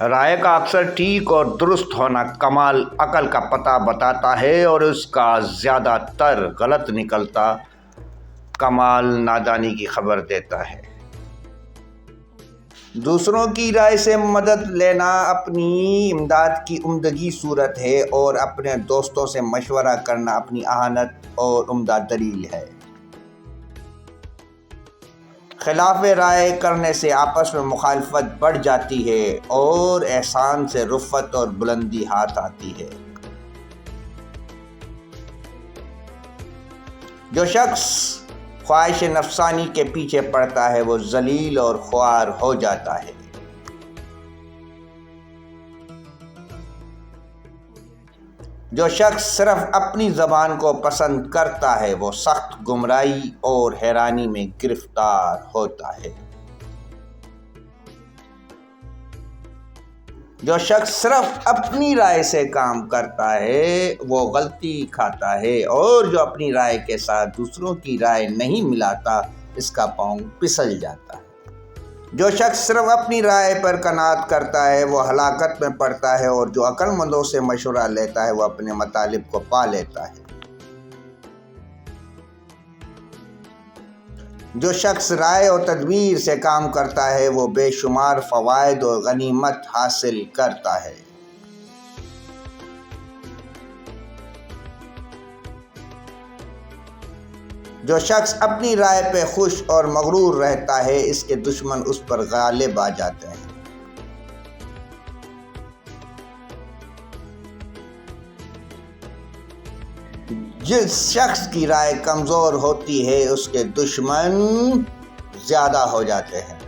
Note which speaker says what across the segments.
Speaker 1: رائے کا اکثر ٹھیک اور درست ہونا کمال عقل کا پتہ بتاتا ہے اور اس کا زیادہ تر غلط نکلتا کمال نادانی کی خبر دیتا ہے۔ دوسروں کی رائے سے مدد لینا اپنی امداد کی عمدگی صورت ہے اور اپنے دوستوں سے مشورہ کرنا اپنی اہانت اور عمدہ دلیل ہے۔ خلاف رائے کرنے سے آپس میں مخالفت بڑھ جاتی ہے اور احسان سے رفعت اور بلندی ہاتھ آتی ہے۔ جو شخص خواہش نفسانی کے پیچھے پڑتا ہے وہ ذلیل اور خوار ہو جاتا ہے۔ جو شخص صرف اپنی زبان کو پسند کرتا ہے وہ سخت گمراہی اور حیرانی میں گرفتار ہوتا ہے۔ جو شخص صرف اپنی رائے سے کام کرتا ہے وہ غلطی کھاتا ہے اور جو اپنی رائے کے ساتھ دوسروں کی رائے نہیں ملاتا اس کا پاؤں پھسل جاتا ہے۔ جو شخص صرف اپنی رائے پر قناعت کرتا ہے وہ ہلاکت میں پڑتا ہے اور جو عقل مندوں سے مشورہ لیتا ہے وہ اپنے مطالب کو پا لیتا ہے۔ جو شخص رائے اور تدبیر سے کام کرتا ہے وہ بے شمار فوائد اور غنیمت حاصل کرتا ہے۔ جو شخص اپنی رائے پہ خوش اور مغرور رہتا ہے اس کے دشمن اس پر غالب آ جاتے ہیں۔ جس شخص کی رائے کمزور ہوتی ہے اس کے دشمن زیادہ ہو جاتے ہیں۔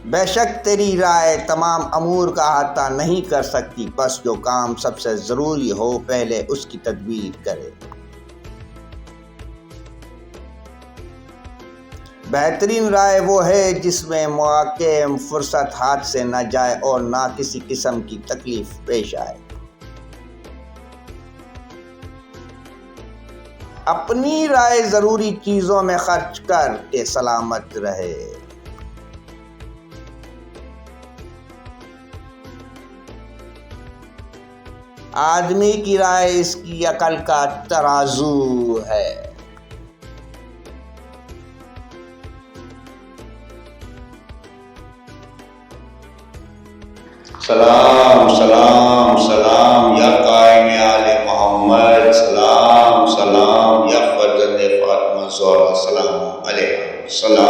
Speaker 1: بے شک تیری رائے تمام امور کا احاطہ نہیں کر سکتی، بس جو کام سب سے ضروری ہو پہلے اس کی تدبیر کرے۔ بہترین رائے وہ ہے جس میں مواقع فرصت ہاتھ سے نہ جائے اور نہ کسی قسم کی تکلیف پیش آئے۔ اپنی رائے ضروری چیزوں میں خرچ کر کے سلامت رہے۔ آدمی کی رائے اس کی عقل کا ترازو ہے۔
Speaker 2: سلام سلام سلام یا قائم آل محمد، سلام سلام یا فرزند فاطمہ زہرا، سلام علیہ السلام۔